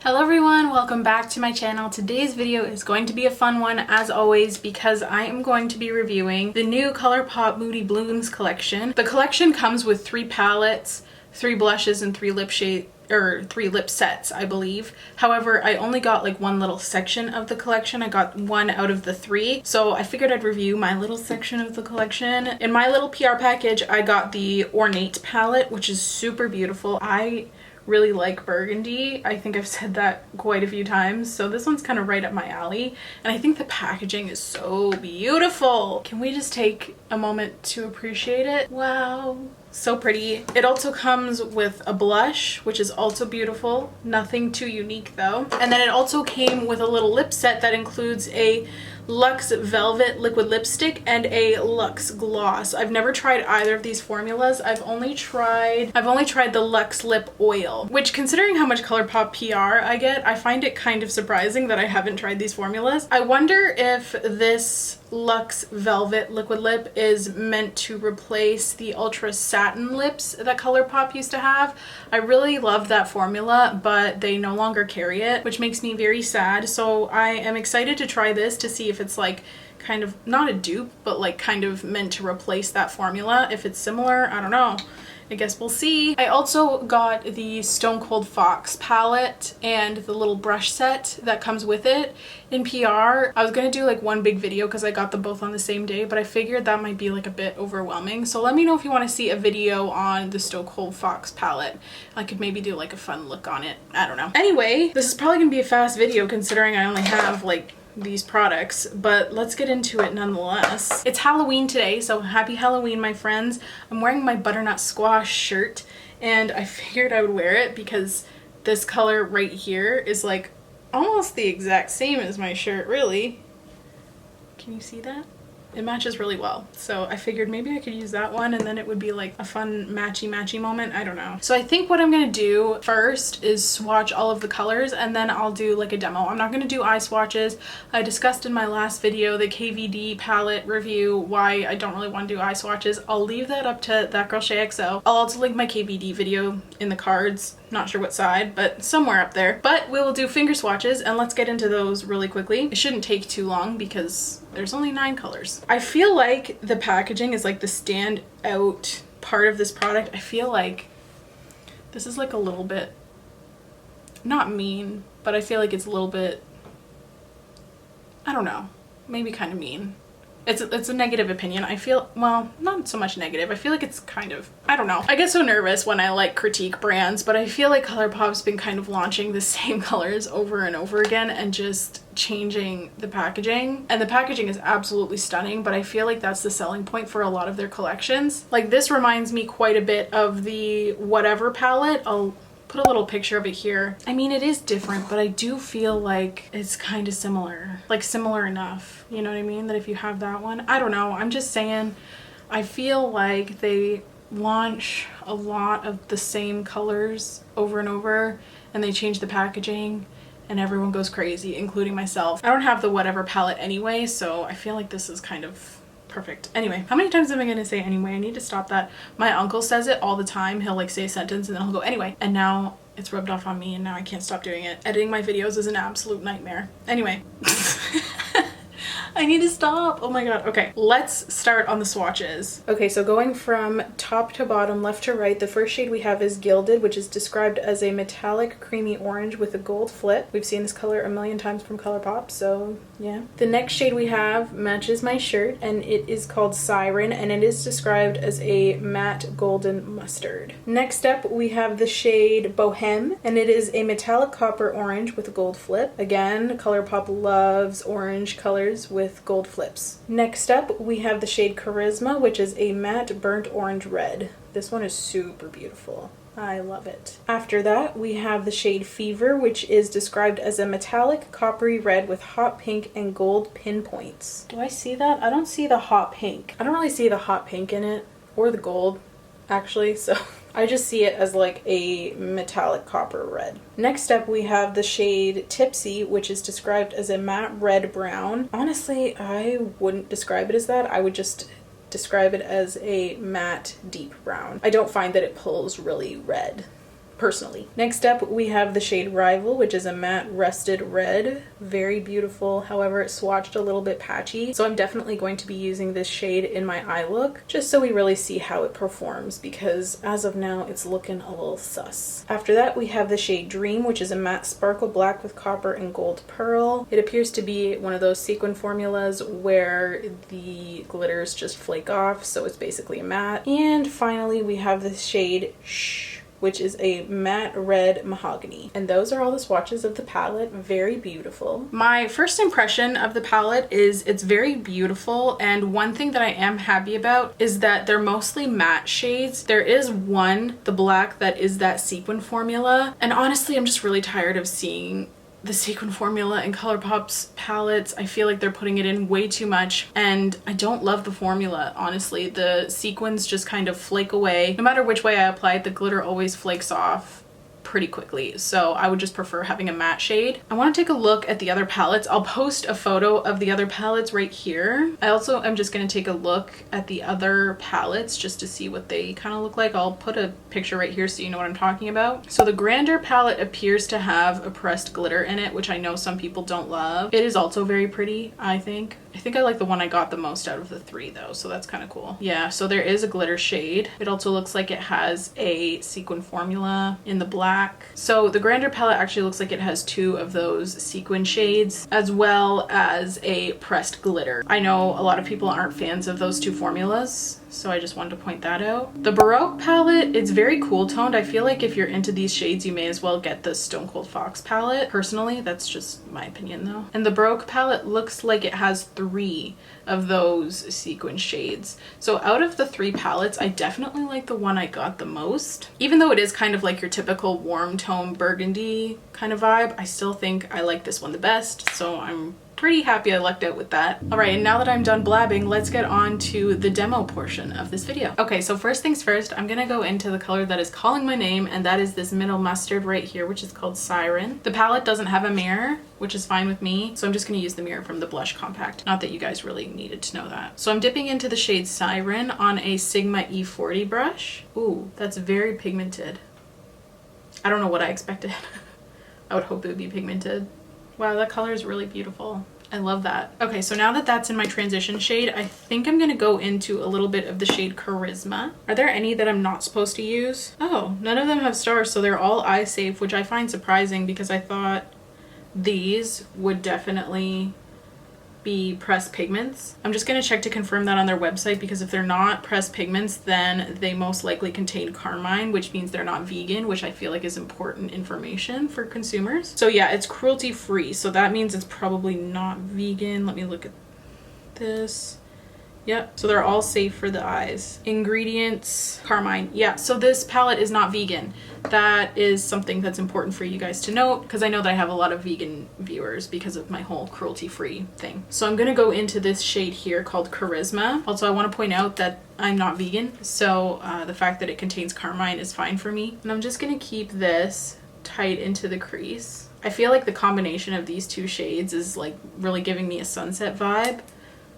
Hello everyone, welcome back to my channel. Today's video is going to be a fun one as always because I am going to be reviewing the new Colourpop Moody Blooms collection. The collection comes with 3 palettes, 3 blushes, and 3 lip sets, I believe. However, I only got like one little section of the collection. I got 1 out of the 3. So I figured I'd review my little section of the collection. In my little PR package, I got the Ornate palette, which is super beautiful. I really like burgundy. I think I've said that quite a few times. So this one's kind of right up my alley. And I think the packaging is so beautiful. Can we just take a moment to appreciate it? Wow. So pretty. It also comes with a blush, which is also beautiful. Nothing too unique though. And then it also came with a little lip set that includes a Luxe Velvet liquid lipstick and a Luxe gloss. I've never tried either of these formulas. I've only tried the Luxe Lip Oil, which, considering how much Colourpop PR I get, I find it kind of surprising that I haven't tried these formulas. I wonder if this Luxe Velvet liquid lip is meant to replace the ultra satin lips that Colourpop used to have. I really love that formula, but they no longer carry it, which makes me very sad. So I am excited to try this to see if it's like kind of not a dupe, but like kind of meant to replace that formula. If it's similar, I don't know. I guess we'll see. I also got the Stone Cold Fox palette and the little brush set that comes with it in PR. I was gonna do like one big video because I got them both on the same day, but I figured that might be like a bit overwhelming. So let me know if you want to see a video on the Stone Cold Fox palette. I could maybe do like a fun look on it. I don't know. Anyway, this is probably gonna be a fast video considering I only have like these products, but let's get into it nonetheless. It's Halloween today, so happy Halloween, my friends. I'm wearing my butternut squash shirt and I figured I would wear it because this color right here is like almost the exact same as my shirt, really. Can you see that? It matches really well. So I figured maybe I could use that one and then it would be like a fun matchy moment. I don't know. So I think what I'm gonna do first is swatch all of the colors and then I'll do like a demo. I'm not gonna do eye swatches. I discussed in my last video the KVD palette review why I don't really want to do eye swatches. I'll leave that up to That Girl Shay XO. I'll also link my KVD video in the cards. Not sure what side, but somewhere up there. But we will do finger swatches and let's get into those really quickly. It shouldn't take too long because there's only 9 colors. I feel like the packaging is like the standout part of this product. I feel like this is like a little bit, not mean, but I feel like it's a little bit, I don't know, maybe kind of mean. It's a negative opinion. I feel, well, not so much negative. I feel like it's kind of, I don't know. I get so nervous when I like critique brands, but I feel like Colourpop's been kind of launching the same colors over and over again and just changing the packaging. And the packaging is absolutely stunning, but I feel like that's the selling point for a lot of their collections. Like this reminds me quite a bit of the Whatever palette. I'll put a little picture of it here. I mean, it is different, but I do feel like it's kind of similar. Like similar enough, you know what I mean? That if you have that one, I don't know. I'm just saying, I feel like they launch a lot of the same colors over and over and they change the packaging and everyone goes crazy, including myself. I don't have the Whatever palette anyway, so I feel like this is kind of perfect. Anyway, how many times am I gonna say anyway? I need to stop that. My uncle says it all the time. He'll like say a sentence and then he'll go anyway. And now it's rubbed off on me and now I can't stop doing it. Editing my videos is an absolute nightmare. Anyway. I need to stop. Oh my god. Okay, let's start on the swatches. Okay, so going from top to bottom, left to right, the first shade we have is Gilded, which is described as a metallic creamy orange with a gold flip. We've seen this color a million times from Colourpop, so yeah. The next shade we have matches my shirt and it is called Siren and it is described as a matte golden mustard. Next up we have the shade Bohème and it is a metallic copper orange with a gold flip. Again, Colourpop loves orange colors with gold flips. Next up we have the shade Charisma, which is a matte burnt orange red. This one is super beautiful. I love it. After that we have the shade Fever, which is described as a metallic coppery red with hot pink and gold pinpoints. Do I see that? I don't see the hot pink. I don't really see the hot pink in it or the gold actually, so I just see it as like a metallic copper red. Next up we have the shade Tipsy, which is described as a matte red brown. Honestly, I wouldn't describe it as that. I would just describe it as a matte deep brown. I don't find that it pulls really red. personally. Next up, we have the shade Rival, which is a matte rusted red. Very beautiful. However, it's swatched a little bit patchy. So I'm definitely going to be using this shade in my eye look, just so we really see how it performs, because as of now, it's looking a little sus. After that, we have the shade Dream, which is a matte sparkle black with copper and gold pearl. It appears to be one of those sequin formulas where the glitters just flake off, so it's basically a matte. And finally, we have the shade Shh, which is a matte red mahogany. And those are all the swatches of the palette. Very beautiful. My first impression of the palette is it's very beautiful, and one thing that I am happy about is that they're mostly matte shades. There is one, the black, that is that sequin formula, and honestly I'm just really tired of seeing the sequin formula in Colourpop's palettes. I feel like they're putting it in way too much, and I don't love the formula, honestly. The sequins just kind of flake away. No matter which way I apply it, the glitter always flakes off pretty quickly, so I would just prefer having a matte shade. I want to take a look at the other palettes. I'll post a photo of the other palettes right here. I also am just going to take a look at the other palettes just to see what they kind of look like. I'll put a picture right here so you know what I'm talking about. So the Grandeur palette appears to have a pressed glitter in it, which I know some people don't love. It is also very pretty, I think. I like the one I got the most out of the three though, so that's kind of cool. Yeah, so there is a glitter shade. It also looks like it has a sequin formula in the black. So the Grandeur palette actually looks like it has two of those sequin shades as well as a pressed glitter. I know a lot of people aren't fans of those two formulas, so I just wanted to point that out. The Baroque palette, it's very cool toned. I feel like if you're into these shades, you may as well get the Stone Cold Fox palette. Personally, that's just my opinion though. And the Baroque palette looks like it has three of those sequin shades. So out of the three palettes, I definitely like the one I got the most. Even though it is kind of like your typical warm tone burgundy kind of vibe, I still think I like this one the best. So I'm pretty happy I lucked out with that. All right, and now that I'm done blabbing, let's get on to the demo portion of this video. Okay, so first things first, I'm gonna go into the color that is calling my name, and that is this middle mustard right here, which is called Siren. The palette doesn't have a mirror, which is fine with me, so I'm just gonna use the mirror from the blush compact. Not that you guys really needed to know that. So I'm dipping into the shade Siren on a Sigma E40 brush. Ooh, that's very pigmented. I don't know what I expected. I would hope it would be pigmented. Wow, that color is really beautiful. I love that. Okay, so now that that's in my transition shade, I think I'm gonna go into a little bit of the shade Charisma. Are there any that I'm not supposed to use? Oh, none of them have stars, so they're all eye safe, which I find surprising because I thought these would definitely be pressed pigments. I'm just gonna check to confirm that on their website, because if they're not pressed pigments, then they most likely contain carmine, which means they're not vegan, which I feel like is important information for consumers. So yeah, it's cruelty free, so that means it's probably not vegan. Let me look at this. Yep, so they're all safe for the eyes. Ingredients, carmine. Yeah, so this palette is not vegan. That is something that's important for you guys to note, because I know that I have a lot of vegan viewers because of my whole cruelty-free thing. So I'm gonna go into this shade here called Charisma. Also, I wanna point out that I'm not vegan, so the fact that it contains carmine is fine for me. And I'm just gonna keep this tight into the crease. I feel like the combination of these two shades is like really giving me a sunset vibe,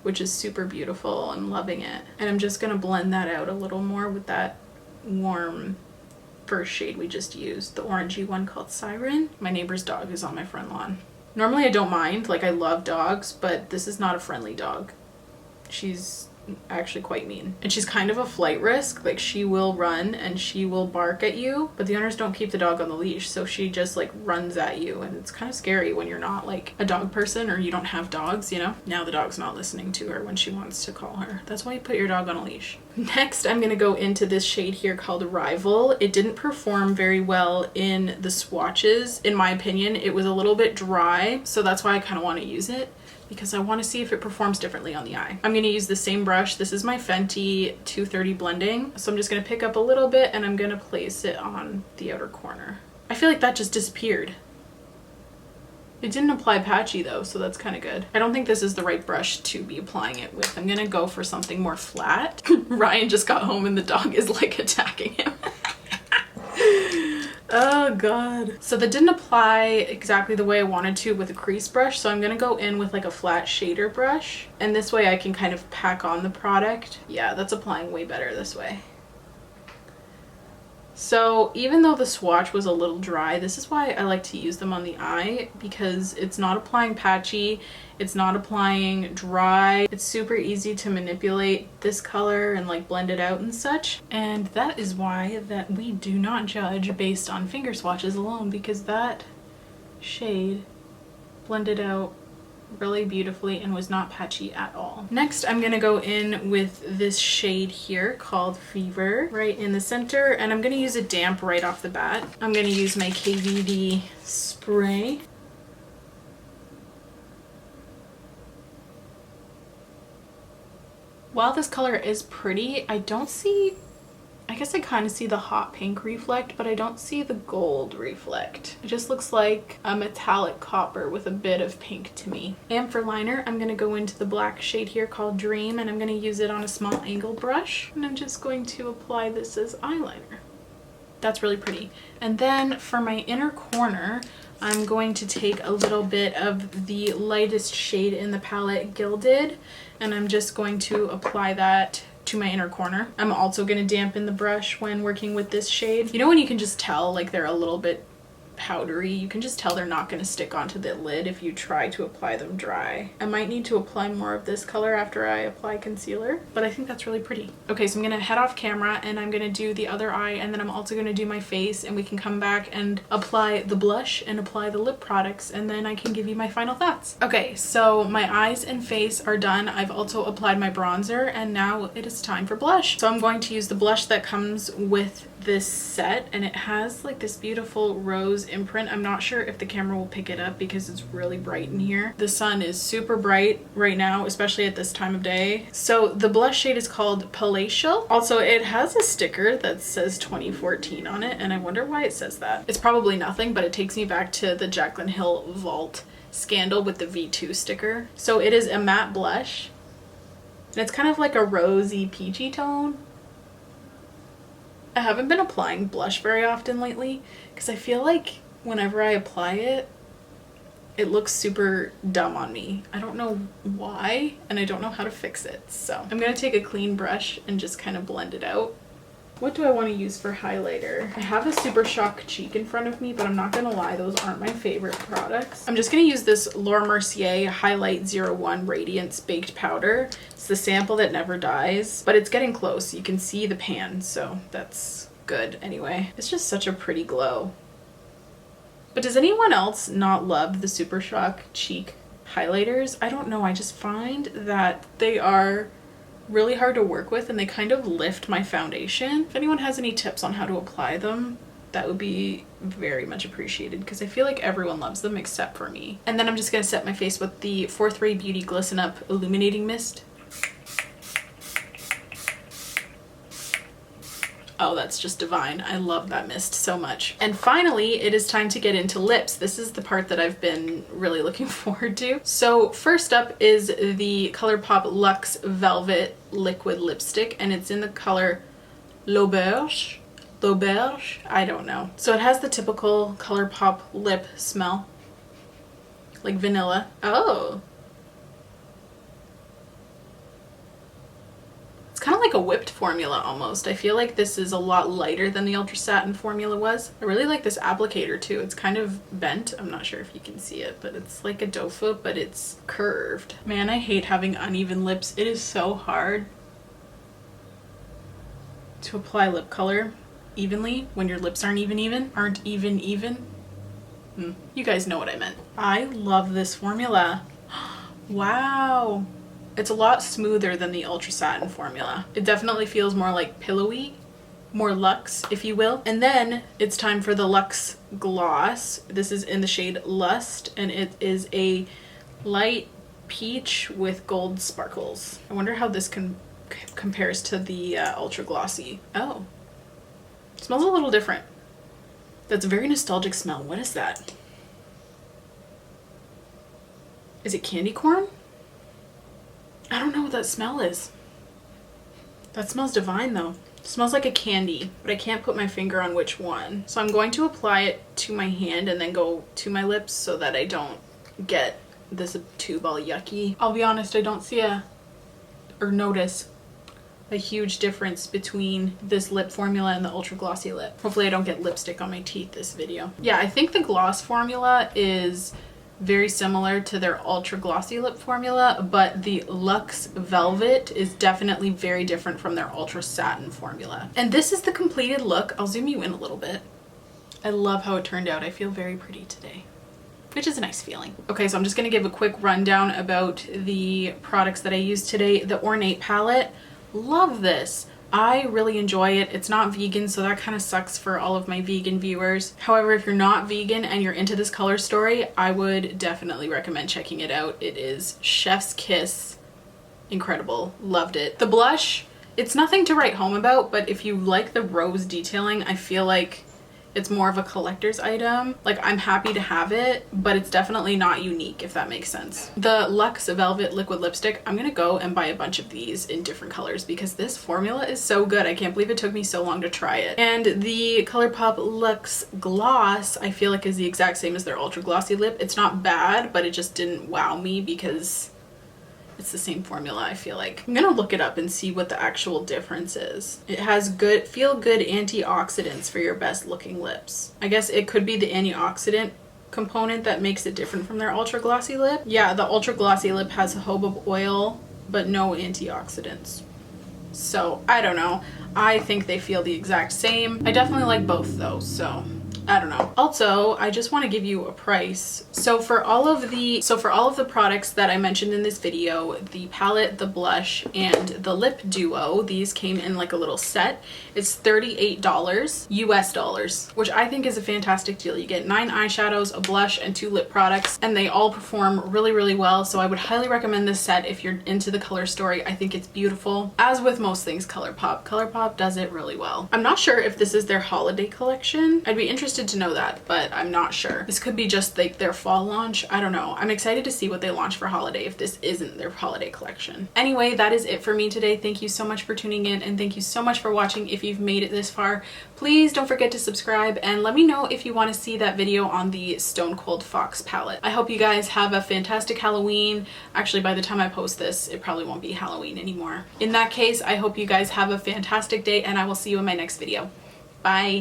which is super beautiful. I'm loving it. And I'm just gonna blend that out a little more with that warm first shade we just used, the orangey one called Siren. My neighbor's dog is on my front lawn. Normally I don't mind, like I love dogs, but this is not a friendly dog. She's actually quite mean. And she's kind of a flight risk, like she will run and she will bark at you, but the owners don't keep the dog on the leash, so she just like runs at you, and it's kind of scary when you're not like a dog person or you don't have dogs, you know? Now the dog's not listening to her when she wants to call her. That's why you put your dog on a leash. Next, I'm gonna go into this shade here called Rival. It didn't perform very well in the swatches, in my opinion. It was a little bit dry, so that's why I kind of want to use it, because I want to see if it performs differently on the eye. I'm going to use the same brush. This is my Fenty 230 blending. So I'm just going to pick up a little bit and I'm going to place it on the outer corner. I feel like that just disappeared. It didn't apply patchy though, so that's kind of good. I don't think this is the right brush to be applying it with. I'm going to go for something more flat. Ryan just got home and the dog is like attacking him. Oh god. So that didn't apply exactly the way I wanted to with a crease brush, so I'm gonna go in with like a flat shader brush, and this way I can kind of pack on the product. Yeah, that's applying way better this way. So even though the swatch was a little dry, this is why I like to use them on the eye, because it's not applying patchy, it's not applying dry. It's super easy to manipulate this color and like blend it out and such. And that is why that we do not judge based on finger swatches alone, because that shade blended out really beautifully and was not patchy at all. Next, I'm gonna go in with this shade here called Fever right in the center, and I'm gonna use a damp right off the bat. I'm gonna use my KVD spray. While this color is pretty, I don't see, I guess I kind of see the hot pink reflect, but I don't see the gold reflect. It just looks like a metallic copper with a bit of pink to me. And for liner, I'm going to go into the black shade here called Dream, and I'm going to use it on a small angle brush. And I'm just going to apply this as eyeliner. That's really pretty. And then for my inner corner, I'm going to take a little bit of the lightest shade in the palette, Gilded, and I'm just going to apply that to my inner corner. I'm also going to dampen the brush when working with this shade. You know when you can just tell like they're a little bit powdery? You can just tell they're not going to stick onto the lid if you try to apply them dry. I might need to apply more of this color after I apply concealer, but I think that's really pretty. Okay, so I'm going to head off camera and I'm going to do the other eye, and then I'm also going to do my face, and we can come back and apply the blush and apply the lip products, and then I can give you my final thoughts. Okay, so my eyes and face are done. I've also applied my bronzer, and now it is time for blush. So I'm going to use the blush that comes with this set, and it has like this beautiful rose imprint. I'm not sure if the camera will pick it up because it's really bright in here. The sun is super bright right now, especially at this time of day. So the blush shade is called Palatial. Also, it has a sticker that says 2014 on it, and I wonder why it says that. It's probably nothing, but it takes me back to the Jaclyn Hill Vault scandal with the V2 sticker. So it is a matte blush, and it's kind of like a rosy peachy tone. I haven't been applying blush very often lately because I feel like whenever I apply it, it looks super dumb on me. I don't know why, and I don't know how to fix it. So I'm going to take a clean brush and just kind of blend it out. What do I want to use for highlighter? I have a Super Shock Cheek in front of me, but I'm not going to lie, those aren't my favorite products. I'm just going to use this Laura Mercier Highlight 01 Radiance Baked Powder. It's the sample that never dies, but it's getting close. You can see the pan, so that's good anyway. It's just such a pretty glow. But does anyone else not love the Super Shock Cheek highlighters? I don't know, I just find that they are really hard to work with and they kind of lift my foundation. If anyone has any tips on how to apply them, that would be very much appreciated because I feel like everyone loves them except for me. And then I'm just going to set my face with the Fourth Ray Beauty Glisten Up Illuminating Mist. Oh, that's just divine. I love that mist so much. And finally, it is time to get into lips. This is the part that I've been really looking forward to. So first up is the Colourpop Luxe Velvet Liquid Lipstick, and it's in the color L'Auberge. L'Auberge? I don't know. So it has the typical Colourpop lip smell, like vanilla. Oh. It's kind of like a whipped formula almost. I feel like this is a lot lighter than the Ultra Satin formula was. I really like this applicator too. It's kind of bent. I'm not sure if you can see it, but it's like a doe foot, but it's curved. Man, I hate having uneven lips. It is so hard to apply lip color evenly when your lips aren't even. You guys know what I meant. I love this formula. Wow. It's a lot smoother than the Ultra Satin formula. It definitely feels more like pillowy, more luxe, if you will. And then it's time for the Luxe Gloss. This is in the shade Lust, and it is a light peach with gold sparkles. I wonder how this compares to the Ultra Glossy. Oh, it smells a little different. That's a very nostalgic smell. What is that? Is it candy corn? I don't know what that smell is. That smells divine though. It smells like a candy, but I can't put my finger on which one. So I'm going to apply it to my hand and then go to my lips so that I don't get this tube all yucky. I'll be honest, I don't see or notice a huge difference between this lip formula and the ultra glossy lip. Hopefully I don't get lipstick on my teeth this video. Yeah, I think the gloss formula is very similar to their ultra glossy lip formula, but the Luxe Velvet is definitely very different from their ultra satin formula. And this is the completed look. I'll zoom you in a little bit. I love how it turned out. I feel very pretty today, which is a nice feeling. Okay, so I'm just gonna give a quick rundown about the products that I used today. The Ornate palette, love this. I really enjoy it. It's not vegan, so that kind of sucks for all of my vegan viewers. However, if you're not vegan and you're into this color story, I would definitely recommend checking it out. It is chef's kiss. Incredible. Loved it. The blush, it's nothing to write home about, but if you like the rose detailing, I feel like it's more of a collector's item. Like, I'm happy to have it, but it's definitely not unique, if that makes sense. The Luxe Velvet liquid lipstick, I'm gonna go and buy a bunch of these in different colors because this formula is so good. I can't believe it took me so long to try it. And the Colourpop Luxe Gloss, I feel like is the exact same as their ultra glossy lip. It's not bad, but it just didn't wow me because it's the same formula, I feel like. I'm gonna look it up and see what the actual difference is. It has good, feel-good antioxidants for your best looking lips. I guess it could be the antioxidant component that makes it different from their ultra glossy lip. Yeah, the ultra glossy lip has jojoba oil, but no antioxidants. So, I don't know. I think they feel the exact same. I definitely like both though, so I don't know. Also, I just want to give you a price. So for all of the products that I mentioned in this video, the palette, the blush, and the lip duo, these came in like a little set. It's $38 US dollars, which I think is a fantastic deal. You get 9 eyeshadows, a blush, and 2 lip products, and they all perform really, really well. So I would highly recommend this set if you're into the color story. I think it's beautiful. As with most things Colourpop, Colourpop does it really well. I'm not sure if this is their holiday collection. I'd be interested to know that, but I'm not sure. This could be just like their fall launch. I don't know. I'm excited to see what they launch for holiday if this isn't their holiday collection. Anyway, that is it for me today. Thank you so much for tuning in, and thank you so much for watching. If you've made it this far, please don't forget to subscribe and let me know if you want to see that video on the Stone Cold Fox palette. I hope you guys have a fantastic Halloween. Actually, by the time I post this, it probably won't be Halloween anymore. In that case, I hope you guys have a fantastic day, and I will see you in my next video. Bye.